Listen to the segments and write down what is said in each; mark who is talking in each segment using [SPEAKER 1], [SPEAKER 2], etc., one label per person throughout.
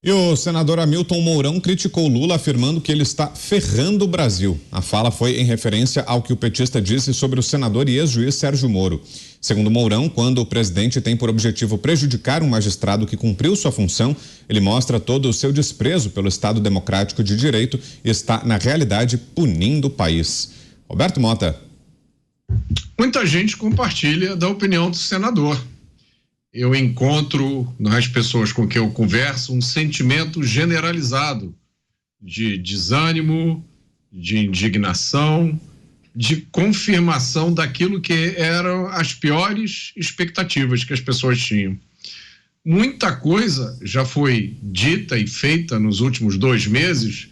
[SPEAKER 1] E o senador Hamilton Mourão criticou Lula, afirmando que ele está ferrando o Brasil. A fala foi em referência ao que o petista disse sobre o senador e ex-juiz Sérgio Moro. Segundo Mourão, quando o presidente tem por objetivo prejudicar um magistrado que cumpriu sua função, ele mostra todo o seu desprezo pelo Estado Democrático de Direito e está, na realidade, punindo o país. Roberto Mota.
[SPEAKER 2] Muita gente compartilha da opinião do senador. Eu encontro nas pessoas com quem eu converso um sentimento generalizado de desânimo, de indignação, de confirmação daquilo que eram as piores expectativas que as pessoas tinham. Muita coisa já foi dita e feita nos últimos 2 meses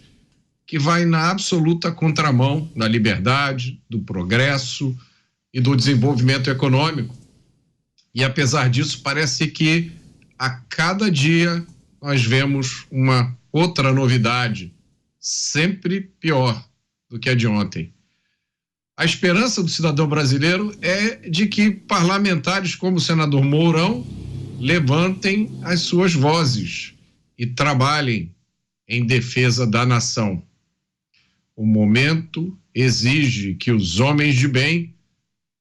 [SPEAKER 2] que vai na absoluta contramão da liberdade, do progresso e do desenvolvimento econômico. E apesar disso, parece que a cada dia nós vemos uma outra novidade, sempre pior do que a de ontem. A esperança do cidadão brasileiro é de que parlamentares como o senador Mourão levantem as suas vozes e trabalhem em defesa da nação. O momento exige que os homens de bem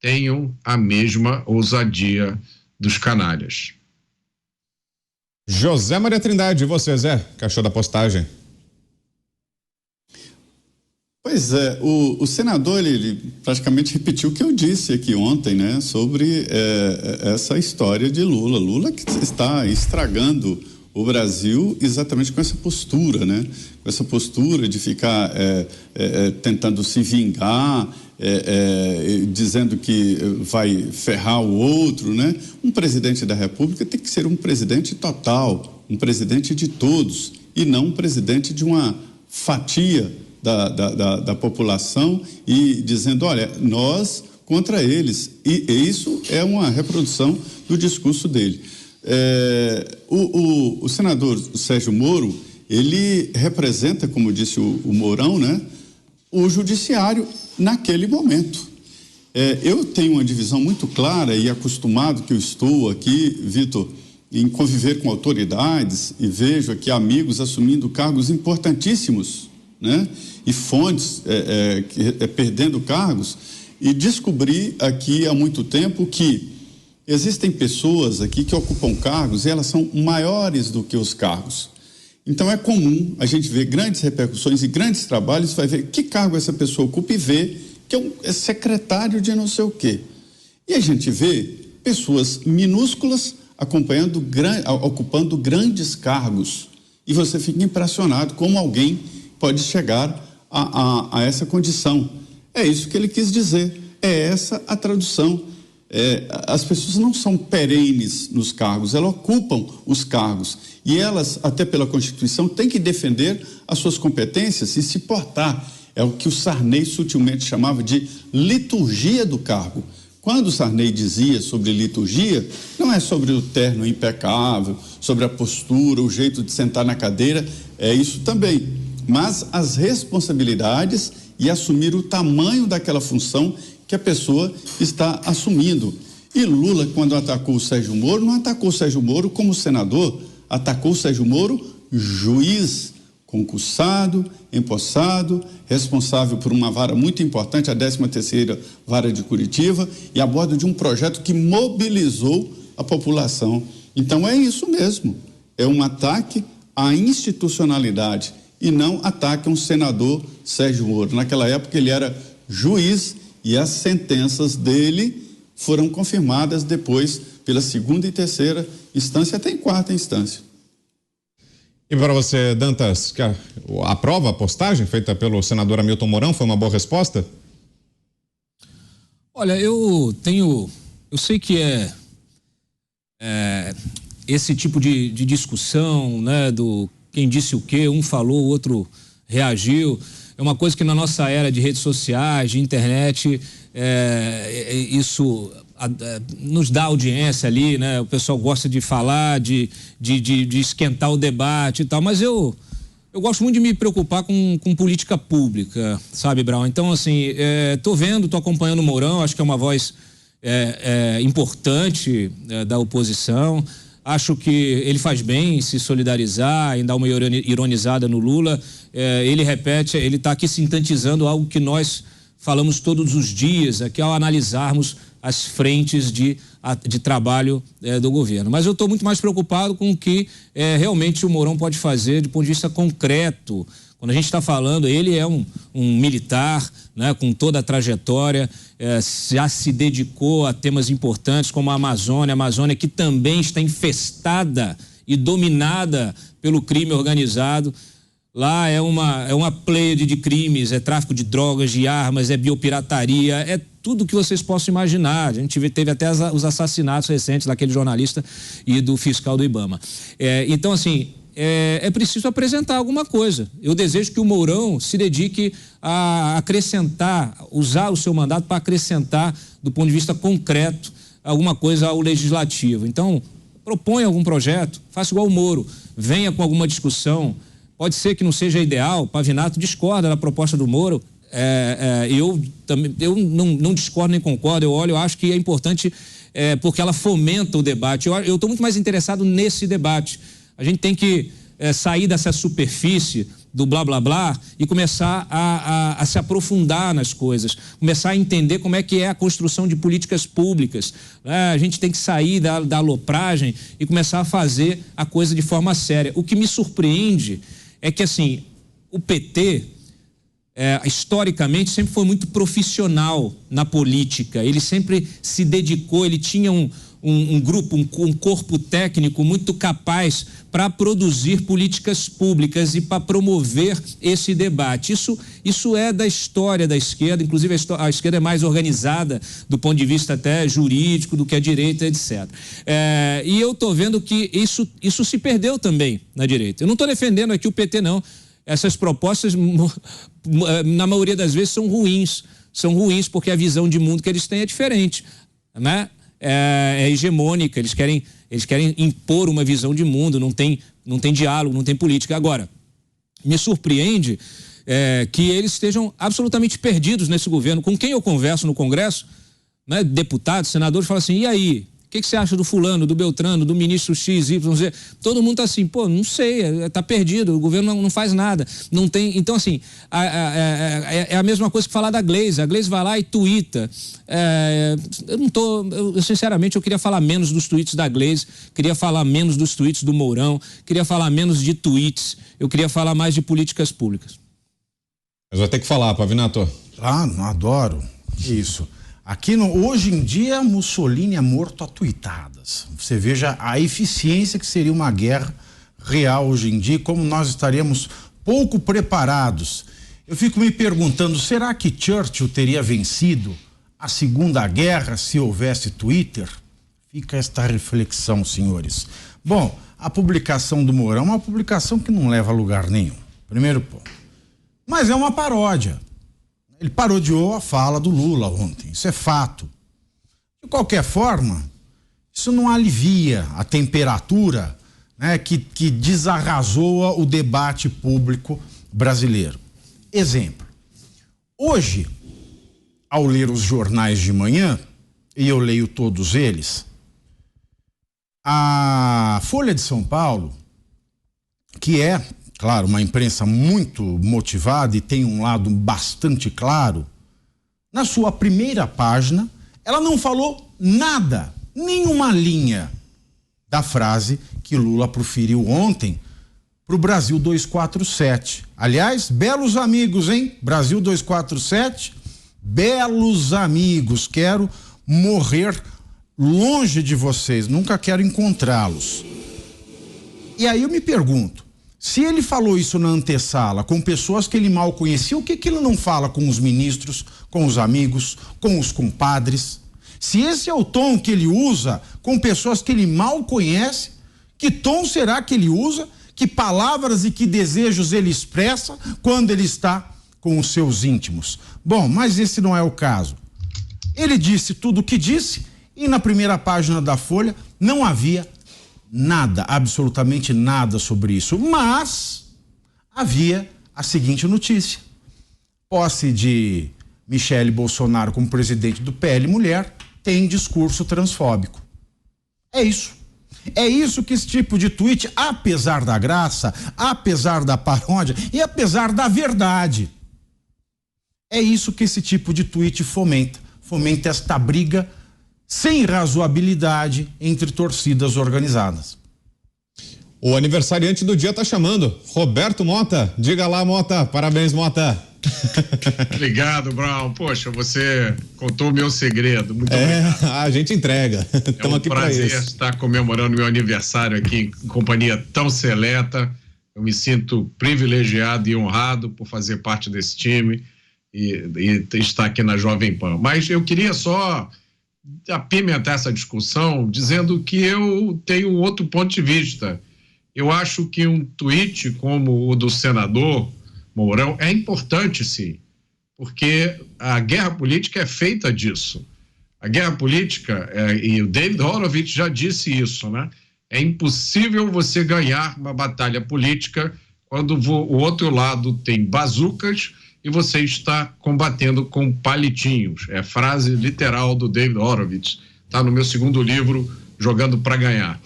[SPEAKER 2] tenham a mesma ousadia dos canalhas.
[SPEAKER 1] José Maria Trindade, e você, Zé? O que achou da postagem?
[SPEAKER 3] Pois é, o senador, ele praticamente repetiu o que eu disse aqui ontem, né, sobre essa história de Lula. Lula que está estragando o Brasil exatamente com essa postura, né, com essa postura de ficar tentando se vingar, dizendo que vai ferrar o outro, né? Um presidente da República tem que ser um presidente total, um presidente de todos e não um presidente de uma fatia da população e dizendo, olha, nós contra eles. E isso é uma reprodução do discurso dele. O senador Sérgio Moro, ele representa, como disse o Mourão, né, o judiciário naquele momento. Eu tenho uma divisão muito clara e acostumado que eu estou aqui, Vitor, em conviver com autoridades e vejo aqui amigos assumindo cargos importantíssimos, né? E fontes perdendo cargos, e descobri aqui há muito tempo que existem pessoas aqui que ocupam cargos e elas são maiores do que os cargos. Então é comum a gente ver grandes repercussões e grandes trabalhos, vai ver que cargo essa pessoa ocupa e vê que é secretário de não sei o quê. E a gente vê pessoas minúsculas ocupando grandes cargos. E você fica impressionado como alguém pode chegar a essa condição. É isso que ele quis dizer. É essa a tradução. As pessoas não são perenes nos cargos, elas ocupam os cargos. E elas, até pela Constituição, têm que defender as suas competências e se portar. É o que o Sarney sutilmente chamava de liturgia do cargo. Quando o Sarney dizia sobre liturgia, não é sobre o terno impecável, sobre a postura, o jeito de sentar na cadeira, é isso também. Mas as responsabilidades e assumir o tamanho daquela função que a pessoa está assumindo. E Lula, quando atacou o Sérgio Moro, não atacou o Sérgio Moro como senador, atacou o Sérgio Moro juiz, concursado, empossado, responsável por uma vara muito importante, a 13ª Vara de Curitiba, e a bordo de um projeto que mobilizou a população. Então é isso mesmo, é um ataque à institucionalidade e não ataque a um senador Sérgio Moro. Naquela época ele era juiz e as sentenças dele foram confirmadas depois pela 2ª e 3ª instância, até em 4ª instância.
[SPEAKER 1] E para você, Dantas, que aprova a postagem feita pelo senador Hamilton Mourão? Foi uma boa resposta?
[SPEAKER 4] Olha, eu sei que esse tipo de discussão, né, do quem disse o quê, um falou, o outro reagiu, é uma coisa que na nossa era de redes sociais, de internet, isso nos dá audiência ali, né? O pessoal gosta de falar, de esquentar o debate e tal, mas eu gosto muito de me preocupar com política pública, sabe, Brown? Então, assim, tô acompanhando o Mourão, acho que é uma voz importante da oposição. Acho que ele faz bem em se solidarizar, em dar uma ironizada no Lula. Ele repete, ele está aqui sintetizando algo que nós falamos todos os dias aqui ao analisarmos as frentes de trabalho do governo. Mas eu estou muito mais preocupado com o que realmente o Mourão pode fazer do ponto de vista concreto. Quando a gente está falando, ele é um militar, né, com toda a trajetória, já se dedicou a temas importantes como a Amazônia que também está infestada e dominada pelo crime organizado. Lá é uma pleiade de crimes, é tráfico de drogas, de armas, é biopirataria, é tudo que vocês possam imaginar. A gente teve até os assassinatos recentes daquele jornalista e do fiscal do IBAMA. Então, assim, é preciso apresentar alguma coisa. Eu desejo que o Mourão se dedique a acrescentar, usar o seu mandato para acrescentar, do ponto de vista concreto, alguma coisa ao legislativo. Então, proponha algum projeto, faça igual o Moro, venha com alguma discussão. Pode ser que não seja ideal, Pavinato discorda da proposta do Moro, eu não discordo nem concordo, eu acho que é importante porque ela fomenta o debate. Eu estou muito mais interessado nesse debate. A gente tem que sair dessa superfície do blá blá blá e começar a se aprofundar nas coisas, começar a entender como é que é a construção de políticas públicas. A gente tem que sair da alopragem e começar a fazer a coisa de forma séria. O que me surpreende é que, assim, o PT, historicamente, sempre foi muito profissional na política. Ele sempre se dedicou, ele tinha um grupo, um corpo técnico muito capaz para produzir políticas públicas e para promover esse debate. Isso é da história da esquerda, inclusive a esquerda é mais organizada do ponto de vista até jurídico do que a direita, etc. E eu estou vendo que isso se perdeu também na direita. Eu não estou defendendo aqui o PT, não. Essas propostas, na maioria das vezes, são ruins. São ruins porque a visão de mundo que eles têm é diferente, né? É hegemônica, eles querem impor uma visão de mundo, não tem diálogo, não tem política. Agora, me surpreende que eles estejam absolutamente perdidos nesse governo. Com quem eu converso no Congresso, né, deputados, senadores, falam assim, e aí? O que você acha do fulano, do Beltrano, do ministro X, Y, Z? Todo mundo tá assim, pô, não sei, tá perdido, o governo não faz nada, não tem... Então, assim, é a mesma coisa que falar da Gleisi. A Gleisi vai lá e tuita. Sinceramente, eu queria falar menos dos tweets da Gleisi, queria falar menos dos tweets do Mourão, queria falar menos de tweets, eu queria falar mais de políticas públicas.
[SPEAKER 1] Mas vai ter que falar, Pavinato.
[SPEAKER 5] Ah, não adoro. Isso. Aqui, hoje em dia, Mussolini é morto a tuitadas. Você veja a eficiência que seria uma guerra real hoje em dia, como nós estaríamos pouco preparados. Eu fico me perguntando, será que Churchill teria vencido a Segunda Guerra se houvesse Twitter? Fica esta reflexão, senhores. Bom, a publicação do Mourão é uma publicação que não leva a lugar nenhum. Primeiro ponto. Mas é uma paródia. Ele parodiou a fala do Lula ontem, isso é fato. De qualquer forma, isso não alivia a temperatura, né, que desarrazoa o debate público brasileiro. Exemplo, hoje, ao ler os jornais de manhã, e eu leio todos eles, a Folha de São Paulo, que é, claro, uma imprensa muito motivada e tem um lado bastante claro, na sua primeira página, ela não falou nada, nenhuma linha da frase que Lula proferiu ontem para o Brasil 247. Aliás, belos amigos, hein? Brasil 247, belos amigos, quero morrer longe de vocês, nunca quero encontrá-los. E aí eu me pergunto, se ele falou isso na antessala com pessoas que ele mal conhecia, o que ele não fala com os ministros, com os amigos, com os compadres? Se esse é o tom que ele usa com pessoas que ele mal conhece, que tom será que ele usa? Que palavras e que desejos ele expressa quando ele está com os seus íntimos? Bom, mas esse não é o caso. Ele disse tudo o que disse e na primeira página da Folha não havia nada, absolutamente nada sobre isso, mas havia a seguinte notícia: posse de Michele Bolsonaro como presidente do PL Mulher tem discurso transfóbico. É isso. É isso que esse tipo de tweet, apesar da graça, apesar da paródia e apesar da verdade, é isso que esse tipo de tweet fomenta. Fomenta esta briga sem razoabilidade entre torcidas organizadas.
[SPEAKER 1] O aniversariante do dia tá chamando. Roberto Mota. Diga lá, Mota. Parabéns, Mota.
[SPEAKER 2] Obrigado, Brown. Poxa, você contou o meu segredo. Muito obrigado.
[SPEAKER 1] A gente entrega.
[SPEAKER 2] É um prazer estar comemorando meu aniversário aqui em companhia tão seleta. Eu me sinto privilegiado e honrado por fazer parte desse time e estar aqui na Jovem Pan. Mas eu queria só apimentar essa discussão dizendo que eu tenho outro ponto de vista. Eu acho que um tweet como o do senador Mourão é importante, sim, porque a guerra política é feita disso. A guerra política, e o David Horowitz já disse isso, né? É impossível você ganhar uma batalha política quando o outro lado tem bazucas e você está combatendo com palitinhos. É frase literal do David Horowitz. Está no meu segundo livro, Jogando para Ganhar.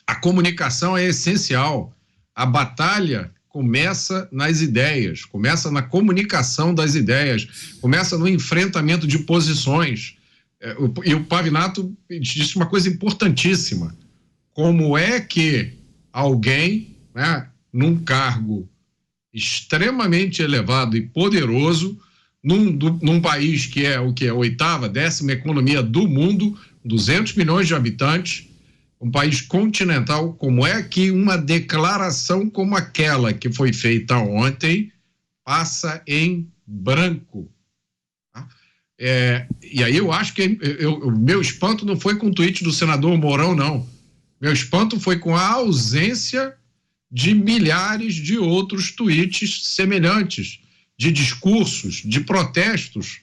[SPEAKER 2] A comunicação é essencial. A batalha começa nas ideias, começa na comunicação das ideias, começa no enfrentamento de posições. E o Pavinato disse uma coisa importantíssima. Como é que alguém, né, num cargo extremamente elevado e poderoso, num país que é o que é a 8ª, 10ª economia do mundo, 200 milhões de habitantes, um país continental, como é que uma declaração como aquela que foi feita ontem passa em branco? Tá? E aí eu acho que o meu espanto não foi com o tweet do senador Mourão, não. Meu espanto foi com a ausência de milhares de outros tweets semelhantes, de discursos, de protestos.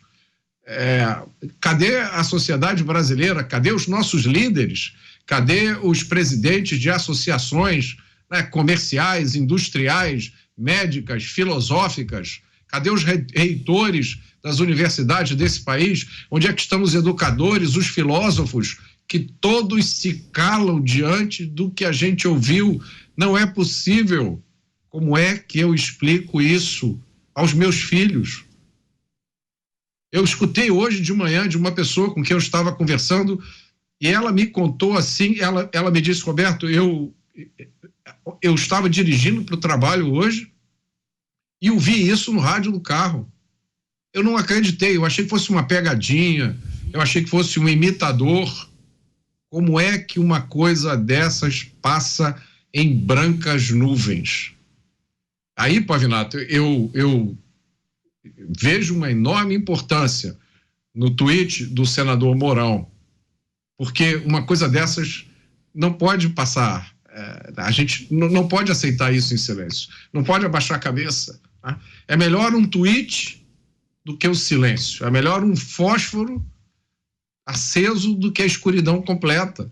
[SPEAKER 2] Cadê a sociedade brasileira? Cadê os nossos líderes? Cadê os presidentes de associações, né, comerciais, industriais, médicas, filosóficas? Cadê os reitores das universidades desse país? Onde é que estão os educadores, os filósofos, que todos se calam diante do que a gente ouviu? Não é possível. Como é que eu explico isso aos meus filhos? Eu escutei hoje de manhã de uma pessoa com quem eu estava conversando e ela me contou assim, ela me disse, Roberto, eu estava dirigindo para o trabalho hoje e eu vi isso no rádio do carro. Eu não acreditei, eu achei que fosse uma pegadinha, eu achei que fosse um imitador. Como é que uma coisa dessas passa em brancas nuvens? Aí, Pavinato, eu vejo uma enorme importância no tweet do senador Mourão, porque uma coisa dessas não pode passar, a gente não pode aceitar isso em silêncio, não pode abaixar a cabeça. Tá? É melhor um tweet do que o silêncio, é melhor um fósforo aceso do que a escuridão completa,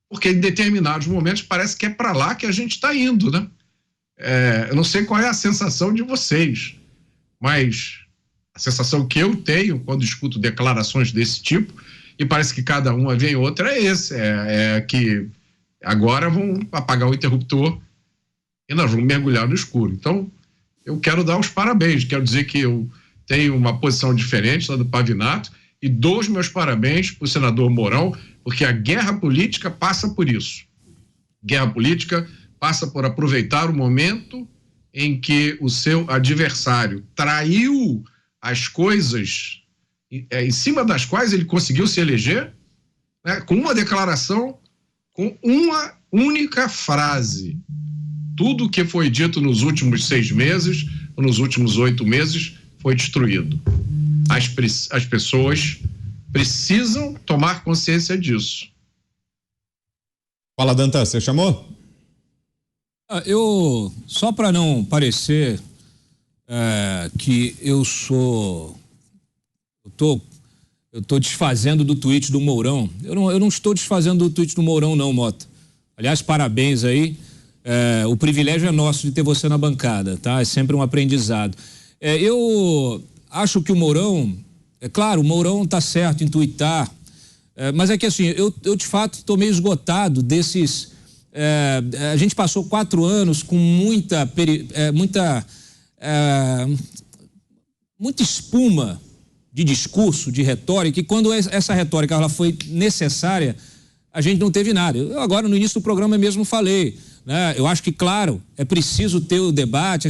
[SPEAKER 2] porque em determinados momentos parece que é para lá que a gente está indo, né? Eu não sei qual é a sensação de vocês, mas a sensação que eu tenho quando escuto declarações desse tipo, e parece que cada uma vem outra, é que agora vão apagar o interruptor e nós vamos mergulhar no escuro. Então, eu quero dar os parabéns, quero dizer que eu tenho uma posição diferente lá do Pavinato e dou os meus parabéns para o senador Mourão, porque a guerra política passa por isso. Guerra política passa por aproveitar o momento em que o seu adversário traiu as coisas em cima das quais ele conseguiu se eleger, né, com uma declaração, com uma única frase. Tudo que foi dito nos últimos 6 meses, ou nos últimos 8 meses, foi destruído. As pessoas precisam tomar consciência disso.
[SPEAKER 1] Fala, Dantas, você chamou?
[SPEAKER 4] Eu, só para não parecer que eu tô desfazendo do tweet do Mourão. Eu não estou desfazendo do tweet do Mourão, não, Mota. Aliás, parabéns aí. O privilégio é nosso de ter você na bancada, tá? É sempre um aprendizado. Eu acho que o Mourão, claro, o Mourão tá certo em tuitar Mas é que assim, eu de fato estou meio esgotado desses. A gente passou 4 anos com muita espuma de discurso, de retórica, e quando essa retórica ela foi necessária, a gente não teve nada. Eu agora, no início do programa mesmo falei, né? Eu acho que, claro, é preciso ter o debate,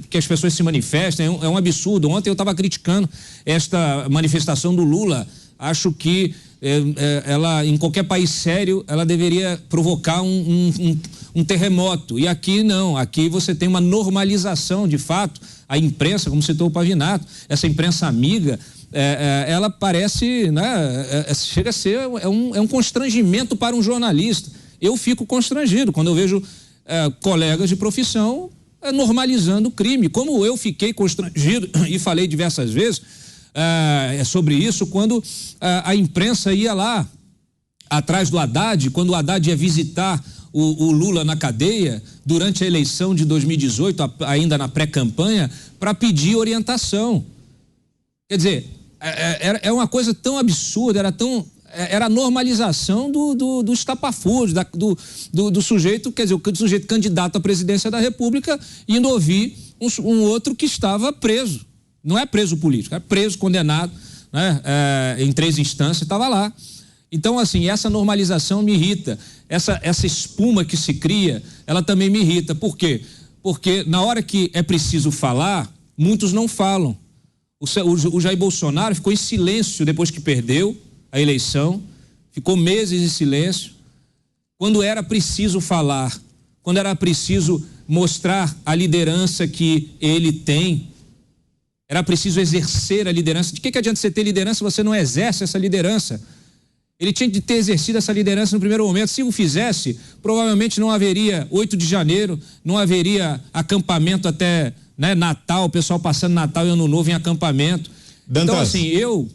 [SPEAKER 4] que as pessoas se manifestem, é um absurdo. Ontem eu estava criticando esta manifestação do Lula. Acho que ela, em qualquer país sério, ela deveria provocar um terremoto. E aqui não, aqui você tem uma normalização, de fato. A imprensa, como citou o Pavinato, essa imprensa amiga, ela parece, né, chega a ser um constrangimento para um jornalista. Eu fico constrangido quando eu vejo colegas de profissão normalizando o crime, como eu fiquei constrangido e falei diversas vezes sobre isso quando a imprensa ia lá atrás do Haddad, quando o Haddad ia visitar o Lula na cadeia durante a eleição de 2018, ainda na pré-campanha, para pedir orientação. Quer dizer, é uma coisa tão absurda, era a normalização do estapafúrdio, do sujeito, quer dizer, o sujeito candidato à presidência da República indo ouvir um outro que estava preso. Não é preso político, é preso, condenado, né, em 3 instâncias, estava lá. Então, assim, essa normalização me irrita. Essa espuma que se cria, ela também me irrita. Por quê? Porque na hora que é preciso falar, muitos não falam. O Jair Bolsonaro ficou em silêncio depois que perdeu a eleição, ficou meses em silêncio. Quando era preciso falar, quando era preciso mostrar a liderança que ele tem, era preciso exercer a liderança. De que adianta você ter liderança se você não exerce essa liderança? Ele tinha de ter exercido essa liderança no primeiro momento. Se o fizesse, provavelmente não haveria 8 de janeiro, não haveria acampamento até, né, Natal, o pessoal passando Natal e Ano Novo em acampamento.
[SPEAKER 1] Dantas.
[SPEAKER 4] Então, assim, eu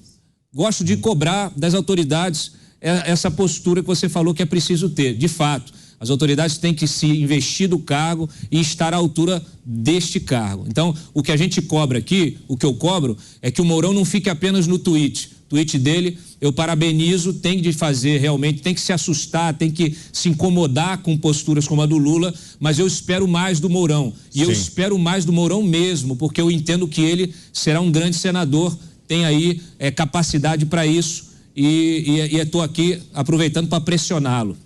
[SPEAKER 4] gosto de cobrar das autoridades essa postura que você falou que é preciso ter. De fato, as autoridades têm que se investir do cargo e estar à altura deste cargo. Então, o que a gente cobra aqui, o que eu cobro, é que o Mourão não fique apenas no tweet dele, eu parabenizo, tem de fazer realmente, tem que se assustar, tem que se incomodar com posturas como a do Lula, mas eu espero mais do Mourão. E eu espero mais do Mourão mesmo, porque eu entendo que ele será um grande senador, tem aí capacidade para isso e estou aqui aproveitando para pressioná-lo.